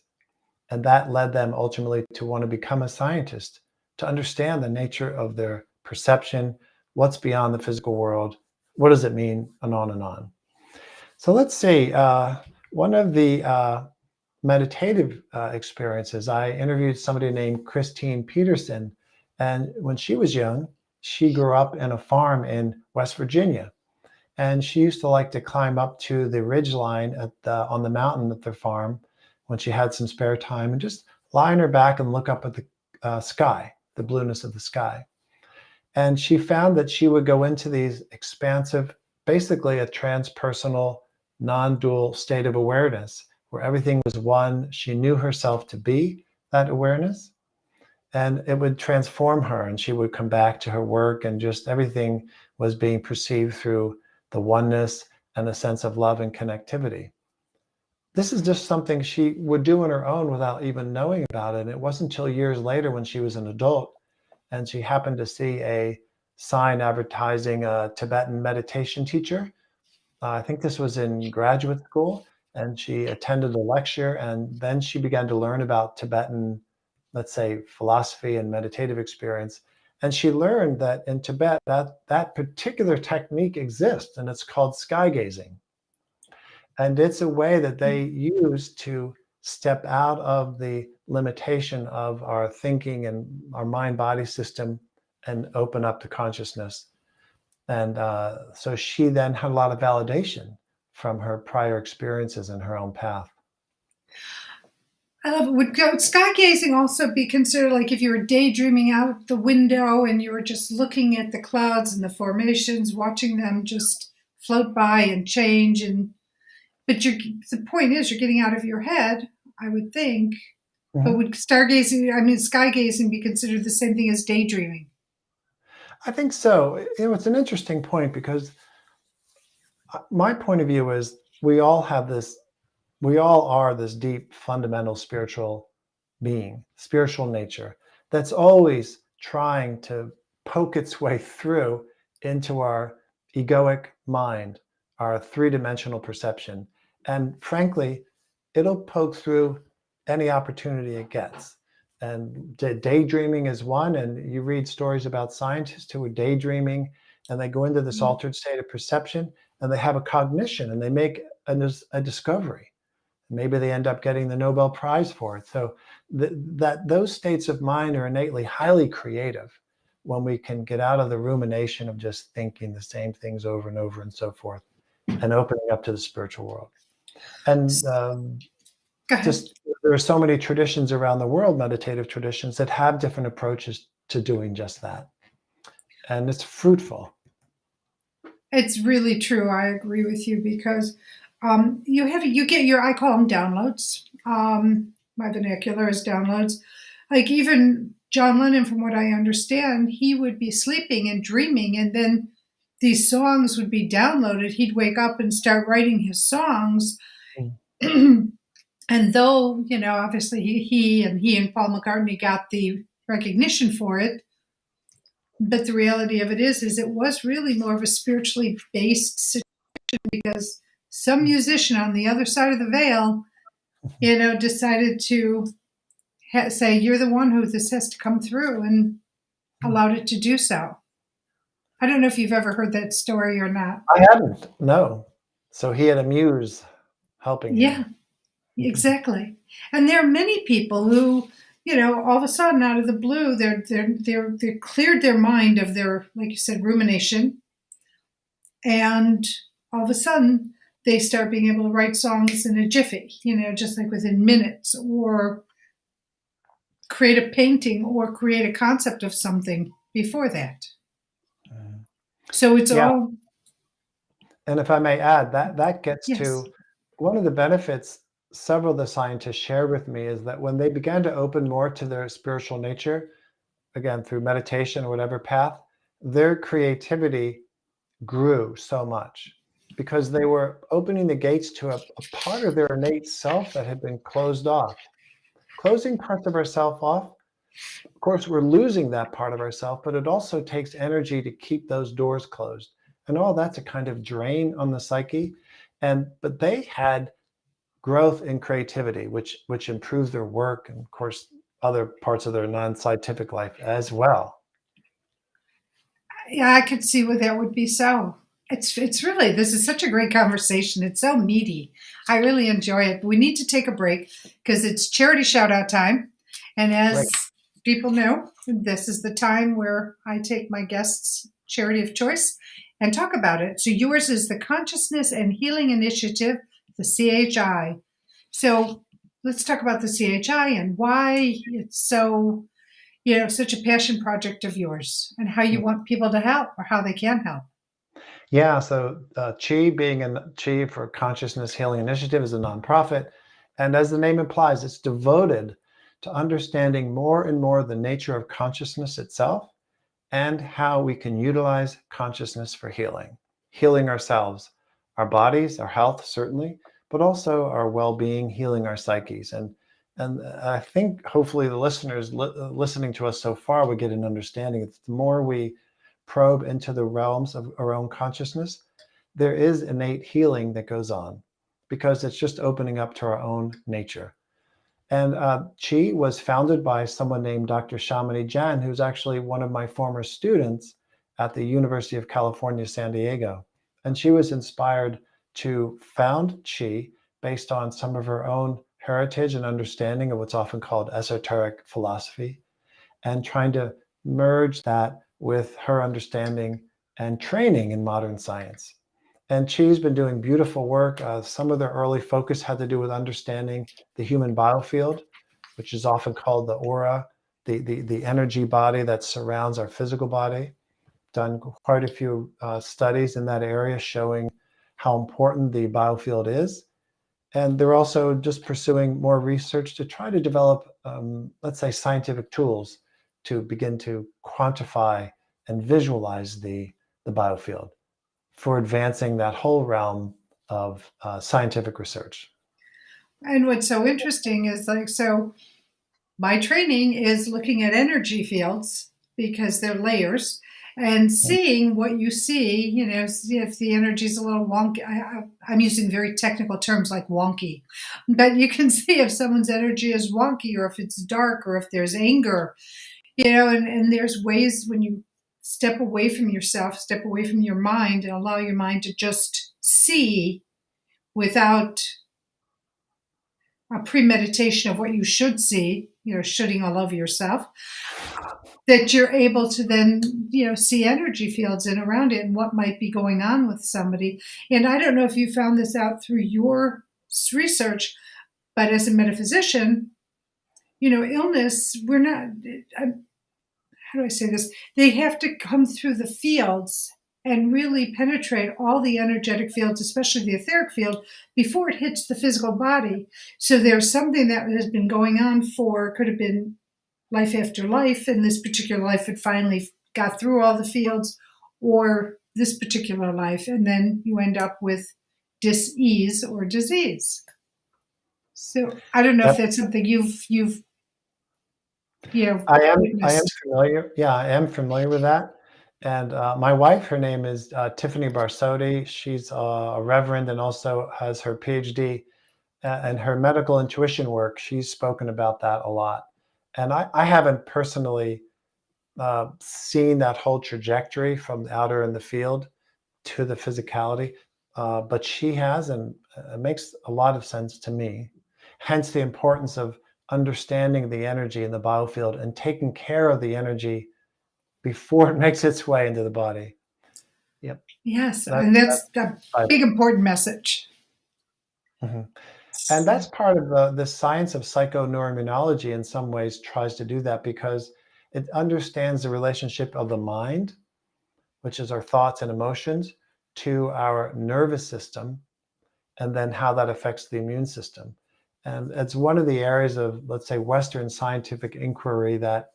Speaker 2: And that led them ultimately to want to become a scientist, to understand the nature of their perception, what's beyond the physical world, what does it mean, and on and on. So let's see. One of the meditative experiences, I interviewed somebody named Christine Peterson. And when she was young, she grew up in a farm in West Virginia. And she used to like to climb up to the ridge line on the mountain at their farm when she had some spare time and just lie on her back and look up at the sky, the blueness of the sky. And she found that she would go into these expansive, basically a transpersonal, non-dual state of awareness where everything was one. She knew herself to be that awareness, and it would transform her, and she would come back to her work, and just everything was being perceived through the oneness and a sense of love and connectivity. This is just something she would do on her own without even knowing about it. And it wasn't until years later when she was an adult and she happened to see a sign advertising a Tibetan meditation teacher. I think this was in graduate school, and she attended a lecture, and then she began to learn about Tibetan, let's say, philosophy and meditative experience. And she learned that in Tibet, that particular technique exists, and it's called sky gazing. And it's a way that they use to step out of the limitation of our thinking and our mind-body system and open up to consciousness. And so she then had a lot of validation from her prior experiences in her own path.
Speaker 1: I love it. Would sky gazing also be considered like if you were daydreaming out the window and you were just looking at the clouds and the formations, watching them just float by and change? And But the point is, you're getting out of your head, I would think. But
Speaker 2: Mhm.
Speaker 1: would stargazing, I mean, sky gazing, be considered the same thing as daydreaming?
Speaker 2: I think so. It's an interesting point because my point of view is we all are this deep, fundamental spiritual being, spiritual nature that's always trying to poke its way through into our egoic mind, our three-dimensional perception. And frankly, it'll poke through any opportunity it gets. And daydreaming is one. And you read stories about scientists who are daydreaming and they go into this altered state of perception and they have a cognition and they make a discovery. Maybe they end up getting the Nobel Prize for it. So that those states of mind are innately highly creative when we can get out of the rumination of just thinking the same things over and over and so forth, and opening up to the spiritual world. And
Speaker 1: Go ahead.
Speaker 2: just there are so many traditions around the world, meditative traditions, that have different approaches to doing just that, and it's fruitful.
Speaker 1: It's really true. I agree with you because you get your, I call them downloads. My vernacular is downloads. Like even John Lennon, from what I understand, he would be sleeping and dreaming, and then these songs would be downloaded. He'd wake up and start writing his songs.
Speaker 2: Mm.
Speaker 1: And though, obviously he and Paul McCartney got the recognition for it, but the reality of it is it was really more of a spiritually based situation because some musician on the other side of the veil, decided to say, you're the one who this has to come through, and allowed it to do so. I don't know if you've ever heard that story or not.
Speaker 2: I haven't, no. So he had a muse helping him.
Speaker 1: Yeah, exactly. And there are many people who, all of a sudden out of the blue, they're cleared their mind of their, like you said, rumination, and all of a sudden they start being able to write songs in a jiffy, just like within minutes, or create a painting or create a concept of something before that. So it's
Speaker 2: Yeah,
Speaker 1: all,
Speaker 2: and if I may add, that gets
Speaker 1: yes.
Speaker 2: to one of the benefits several of the scientists shared with me is that when they began to open more to their spiritual nature, again, through meditation or whatever path, their creativity grew so much because they were opening the gates to a part of their innate self that had been closed off. Closing parts of ourself off, of course, we're losing that part of ourself, but it also takes energy to keep those doors closed. And all that's a kind of drain on the psyche. But they had growth in creativity, which improved their work and, of course, other parts of their non-scientific life as well.
Speaker 1: Yeah, I could see where that would be so. It's really, this is such a great conversation. It's so meaty. I really enjoy it. We need to take a break because it's charity shout out time. And
Speaker 2: Great.
Speaker 1: as people know, this is the time where I take my guests' charity of choice and talk about it. So yours is the Consciousness and Healing Initiative, the CHI. So let's talk about the CHI and why it's so, such a passion project of yours, and how you want people to help or how they can help.
Speaker 2: Yeah, so Chi for Consciousness Healing Initiative is a nonprofit. And as the name implies, it's devoted to understanding more and more the nature of consciousness itself and how we can utilize consciousness for healing ourselves, our bodies, our health, certainly, but also our well-being, healing our psyches. And I think hopefully the listeners listening to us so far would get an understanding that the more we probe into the realms of our own consciousness, there is innate healing that goes on because it's just opening up to our own nature. And Chi was founded by someone named Dr. Shamini Jan, who's actually one of my former students at the University of California, San Diego. And she was inspired to found Chi based on some of her own heritage and understanding of what's often called esoteric philosophy, and trying to merge that with her understanding and training in modern science. And Chi's been doing beautiful work. Some of their early focus had to do with understanding the human biofield, which is often called the aura, the energy body that surrounds our physical body. Done quite a few studies in that area showing how important the biofield is And they're also just pursuing more research to try to develop, let's say, scientific tools to begin to quantify and visualize the biofield for advancing that whole realm of scientific research.
Speaker 1: And what's so interesting is like, so my training is looking at energy fields because they're layers and seeing what you see, if the energy is a little wonky. I'm using very technical terms like wonky, but you can see if someone's energy is wonky or if it's dark or if there's anger, and there's ways when you step away from yourself, step away from your mind and allow your mind to just see without a premeditation of what you should see, shooting all over yourself, that you're able to then, see energy fields in around it and what might be going on with somebody. And I don't know if you found this out through your research, but as a metaphysician, illness, we're not, how do I say this? They have to come through the fields and really penetrate all the energetic fields, especially the etheric field, before it hits the physical body. So there's something that has been going on could have been life after life, and this particular life had finally got through all the fields, or this particular life, and then you end up with dis-ease or disease. So I don't know if
Speaker 2: Yep.
Speaker 1: that's something you've
Speaker 2: I am
Speaker 1: witnessed.
Speaker 2: familiar. Yeah, I am familiar with that. And my wife, her name is Tiffany Barsotti. She's a reverend and also has her Ph.D. And her medical intuition work. She's spoken about that a lot. And I haven't personally seen that whole trajectory from the outer in the field to the physicality, but she has, and it makes a lot of sense to me. Hence the importance of understanding the energy in the biofield and taking care of the energy before it makes its way into the body. Yep.
Speaker 1: Yes,
Speaker 2: That,
Speaker 1: and that's
Speaker 2: that's
Speaker 1: a big
Speaker 2: vital.
Speaker 1: important message.
Speaker 2: Mhm. And that's part of the science of psychoneuroimmunology in some ways tries to do that because it understands the relationship of the mind, which is our thoughts and emotions, to our nervous system, and then how that affects the immune system. And it's one of the areas of, let's say, Western scientific inquiry that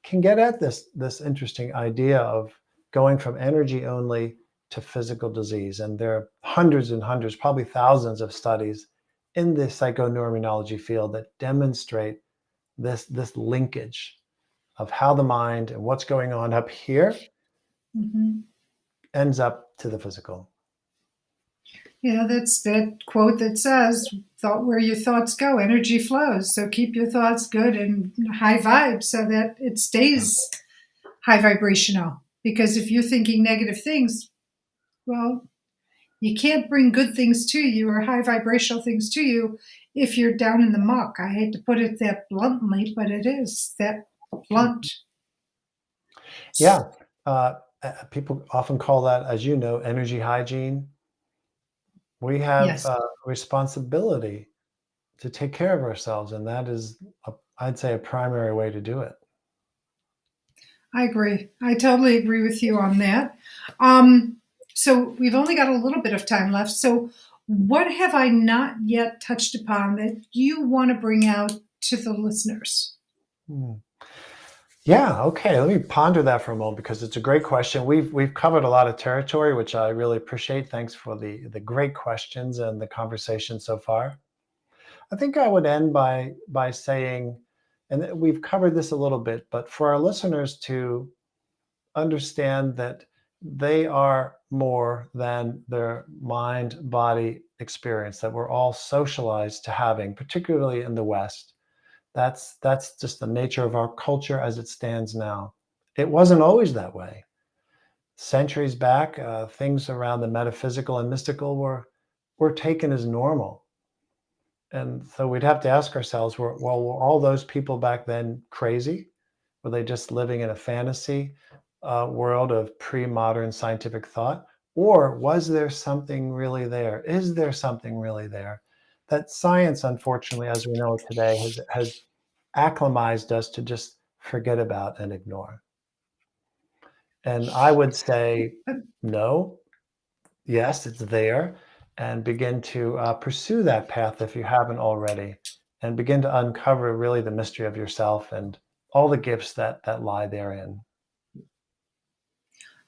Speaker 2: can get at this interesting idea of going from energy only to physical disease. And there are hundreds and hundreds, probably thousands of studies in the psychoneuroimmunology field that demonstrate this linkage of how the mind and what's going on up here
Speaker 1: Mm-hmm.
Speaker 2: ends up to the physical.
Speaker 1: Yeah, that's that quote that says, "Thought where your thoughts go, energy flows." So keep your thoughts good and high vibes so that it stays high vibrational. Because if you're thinking negative things, well, you can't bring good things to you or high vibrational things to you if you're down in the muck. I hate to put it that bluntly, but it is that blunt.
Speaker 2: Yeah. People often call that, as you know, energy hygiene. We have
Speaker 1: Yes,
Speaker 2: a responsibility to take care of ourselves, and that is, I'd say, a primary way to do it.
Speaker 1: I agree. I totally agree with you on that. Um, so we've only got a little bit of time left. So what have I not yet touched upon that you want to bring out to the listeners?
Speaker 2: Hmm. Yeah, okay. Let me ponder that for a moment because it's a great question. We've covered a lot of territory, which I really appreciate. Thanks for the great questions and the conversation so far. I think I would end by saying, and we've covered this a little bit, but for our listeners to understand that they are more than their mind body experience that we're all socialized to having, particularly in the West. That's just the nature of our culture as it stands now. It wasn't always that way. Centuries back, things around the metaphysical and mystical were taken as normal. And so we'd have to ask ourselves, were all those people back then crazy? Were they just living in a fantasy world of pre-modern scientific thought? Or was there something really there? Is there something really there? That science, unfortunately, as we know it today, has acclimatized us to just forget about and ignore. And I would say, no, yes, it's there. and begin to pursue that path if you haven't already, and begin to uncover really the mystery of yourself and all the gifts that lie therein.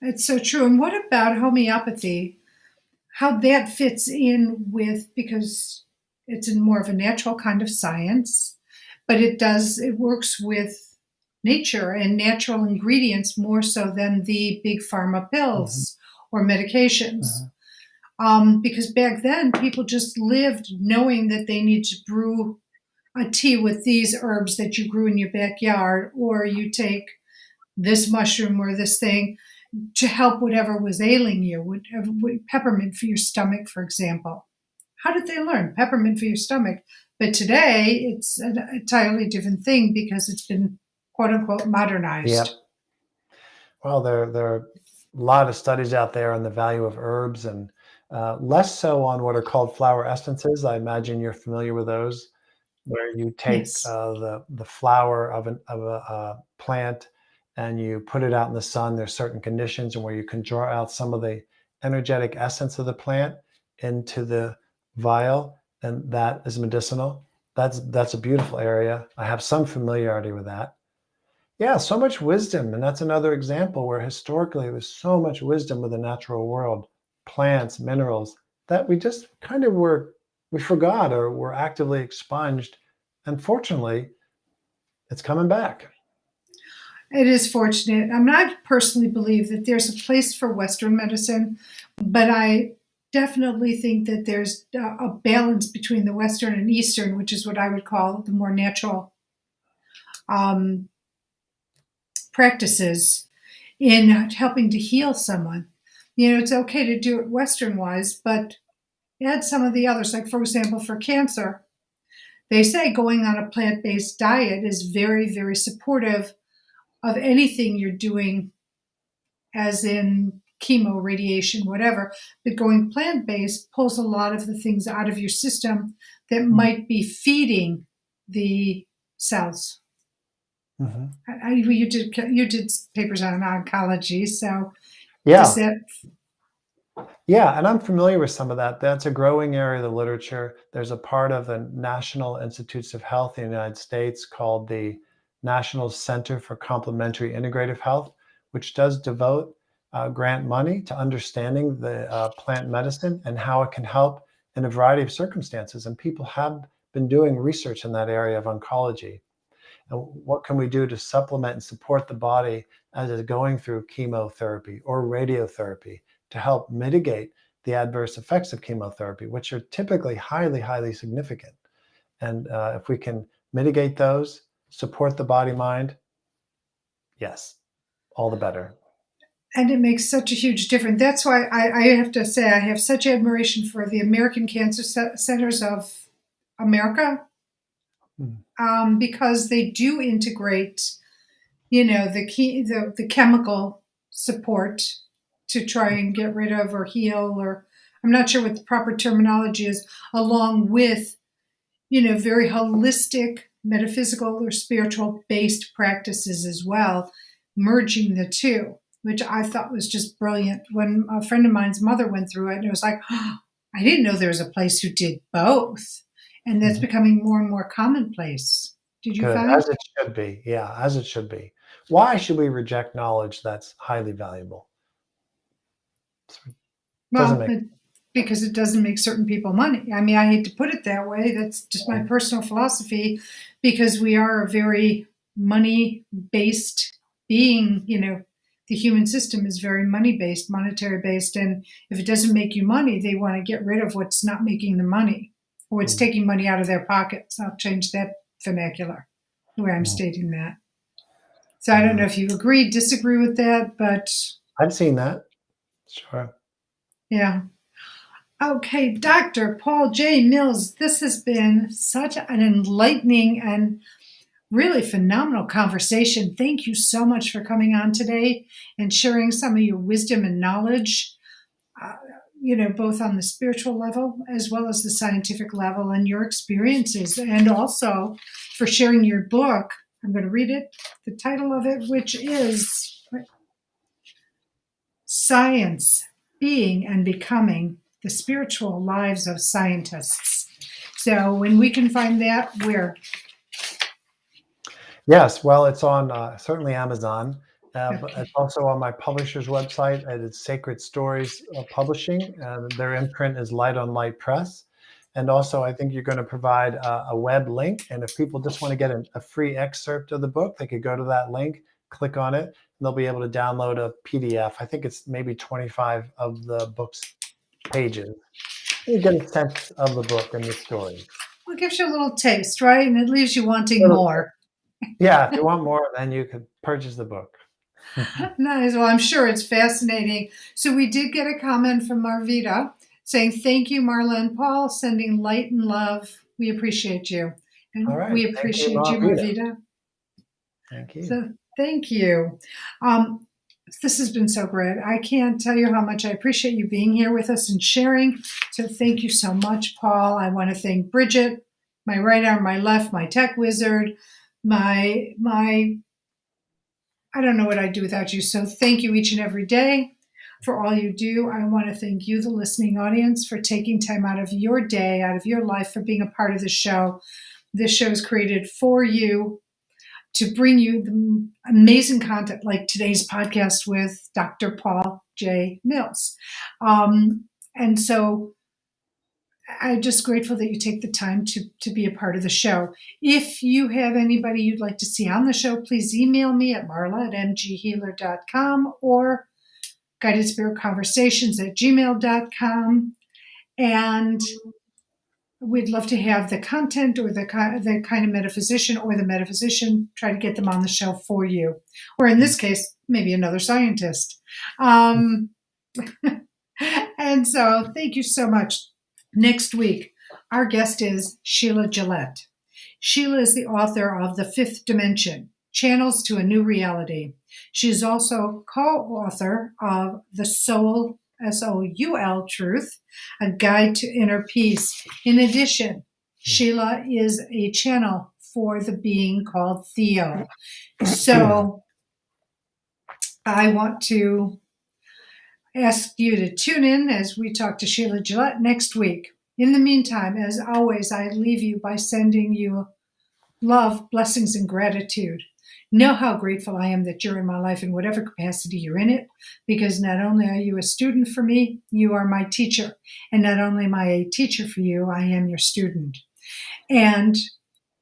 Speaker 1: It's so true. And what about homeopathy? How that fits in with, because it's in more of a natural kind of science, but it works with nature and natural ingredients more so than the big pharma
Speaker 2: Hmm.
Speaker 1: pills or medications.
Speaker 2: Hmm.
Speaker 1: Because back then people just lived knowing that they need to brew a tea with these herbs that you grew in your backyard, or you take this mushroom or this thing to help whatever was ailing you, whatever, peppermint for your stomach, for example. How did they learn peppermint for your stomach? But today it's an entirely different thing because it's been quote unquote modernized.
Speaker 2: Yep. Well, there are a lot of studies out there on the value of herbs, and less so on what are called flower essences. I imagine you're familiar with those, where you take
Speaker 1: Yes.
Speaker 2: the flower of a plant and you put it out in the sun. There's certain conditions and where you can draw out some of the energetic essence of the plant into the vial, and that is medicinal. That's a beautiful area. I have some familiarity with that. Yeah, so much wisdom, and that's another example where historically there was so much wisdom with the natural world, plants, minerals, that we just kind of we forgot or were actively expunged. Unfortunately, it's coming back.
Speaker 1: It is fortunate. I mean, I personally believe that there's a place for Western medicine, but I definitely think that there's a balance between the Western and Eastern, which is what I would call the more natural um, practices in helping to heal someone. You know, it's okay to do it Western wise, but add some of the others. Like, for example, for cancer, they say going on a plant based diet is very, very supportive of anything you're doing, as in chemo, radiation, whatever. But going plant based pulls a lot of the things out of your system that
Speaker 2: Mm.
Speaker 1: might be feeding the cells.
Speaker 2: Mhm.
Speaker 1: You did papers on oncology, so does
Speaker 2: Yeah,
Speaker 1: that?
Speaker 2: yeah, and I'm familiar with some of that. That's a growing area of the literature. There's a part of the National Institutes of Health in the United States called the National Center for Complementary Integrative Health, which does devote grant money to understanding the plant medicine and how it can help in a variety of circumstances. And people have been doing research in that area of oncology. And what can we do to supplement and support the body as it's going through chemotherapy or radiotherapy to help mitigate the adverse effects of chemotherapy, which are typically highly, highly significant. And if we can mitigate those, support the body mind, yes, all the better.
Speaker 1: And it makes such a huge difference. That's why I have to say I have such admiration for the American Cancer Centers of America,
Speaker 2: Mm.
Speaker 1: because they do integrate, the chemical support to try and get rid of or heal, or I'm not sure what the proper terminology is, along with very holistic metaphysical or spiritual based practices as well, merging the two, which I thought was just brilliant. When a friend of mine's mother went through it, and it was like, oh, I didn't know there was a place who did both. And that's
Speaker 2: Mhm.
Speaker 1: becoming more and more commonplace. Did you
Speaker 2: Good,
Speaker 1: find?
Speaker 2: as it should be. Yeah, as it should be. Why should we reject knowledge that's highly valuable? It doesn't
Speaker 1: Well,
Speaker 2: make
Speaker 1: because it doesn't make certain people money. I mean, I hate to put it that way. That's just my
Speaker 2: sense.
Speaker 1: personal philosophy, because we are a very money based being. The human system is very money based, monetary based. And if it doesn't make you money, they want to get rid of what's not making the money, or it's
Speaker 2: Mm.
Speaker 1: taking money out of their pockets. I'll change that vernacular, the way I'm
Speaker 2: Mm.
Speaker 1: stating that. So I don't know
Speaker 2: Mm.
Speaker 1: if you agree, disagree with that, but
Speaker 2: I've seen that. Sure.
Speaker 1: yeah. Okay, Dr. Paul J. Mills, this has been such an enlightening and really phenomenal conversation. Thank you so much for coming on today and sharing some of your wisdom and knowledge, uh, both on the spiritual level as well as the scientific level, and your experiences, and also for sharing your book. I'm going to read it, the title of it, which is Science, Being and Becoming, the The Spiritual Lives of Scientists. So when we can find that, where?
Speaker 2: Yes, well, it's on certainly Amazon, but it's also on my publisher's website. It's Sacred Stories Publishing. Their imprint is Light on Light Press. And also, I think you're going to provide a web link. And if people just want to get a free excerpt of the book, they could go to that link, click on it, and they'll be able to download a PDF. I think it's maybe 25 of the book's pages. You get a sense of the book and the story.
Speaker 1: Well, it gives you a little taste, right? And it leaves you wanting more.
Speaker 2: Yeah, if you want more, then you could purchase the book.
Speaker 1: Nice. Well, I'm sure it's fascinating. So we did get a comment from Marvita saying, thank you, Marla and Paul, sending light and love. We appreciate you. And
Speaker 2: All right.
Speaker 1: we appreciate you, Marvita.
Speaker 2: Thank you.
Speaker 1: So thank you. This has been so great. I can't tell you how much I appreciate you being here with us and sharing. So thank you so much, Paul. I want to thank Bridget, my right arm, my left, my tech wizard, my I don't know what I'd do without you. So thank you each and every day for all you do. I want to thank you, the listening audience, for taking time out of your day, out of your life, for being a part of the show. This show is created for you to bring you the amazing content like today's podcast with Dr. Paul J. Mills. And so I'm just grateful that you take the time to be a part of the show. If you have anybody you'd like to see on the show, please email me at marla@mghealer.com or guidedspiritconversations@gmail.com. And we'd love to have the content or the kind of metaphysician or the metaphysician, try to get them on the show for you. Or in this case, maybe another scientist. And so thank you so much. Next week, our guest is Sheila Gillette. Sheila is the author of The Fifth Dimension, Channels to a New Reality. She is also co-author of The Soul, S-O-U-L, Truth, A Guide to Inner Peace. In addition, Sheila is a channel for the being called Theo. So I want to ask you to tune in as we talk to Sheila Gillette next week. In the meantime, as always, I leave you by sending you love, blessings, and gratitude. Know how grateful I am that you're in my life in whatever capacity you're in it, because not only are you a student for me, you are my teacher. And not only am I a teacher for you, I am your student. And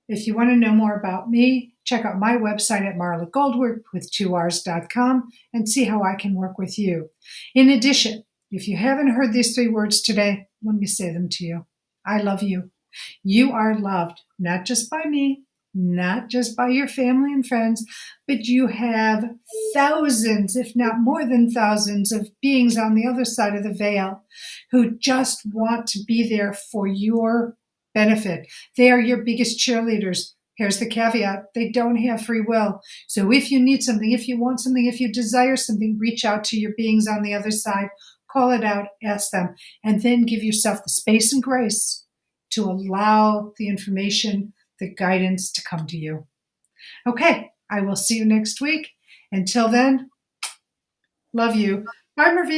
Speaker 1: if you want to know more about me, check out my website at marlagoldward.com and see how I can work with you. In addition, if you haven't heard these 3 words today, let me say them to you. I love you. You are loved, not just by me, not just by your family and friends, but you have thousands, if not more than thousands, of beings on the other side of the veil who just want to be there for your benefit. They are your biggest cheerleaders. Here's the caveat. They don't have free will. So if you need something, if you want something, if you desire something, reach out to your beings on the other side, call it out, ask them, and then give yourself the space and grace to allow the information, the guidance to come to you. Okay, I will see you next week. Until then, love you. Bye, Marvita.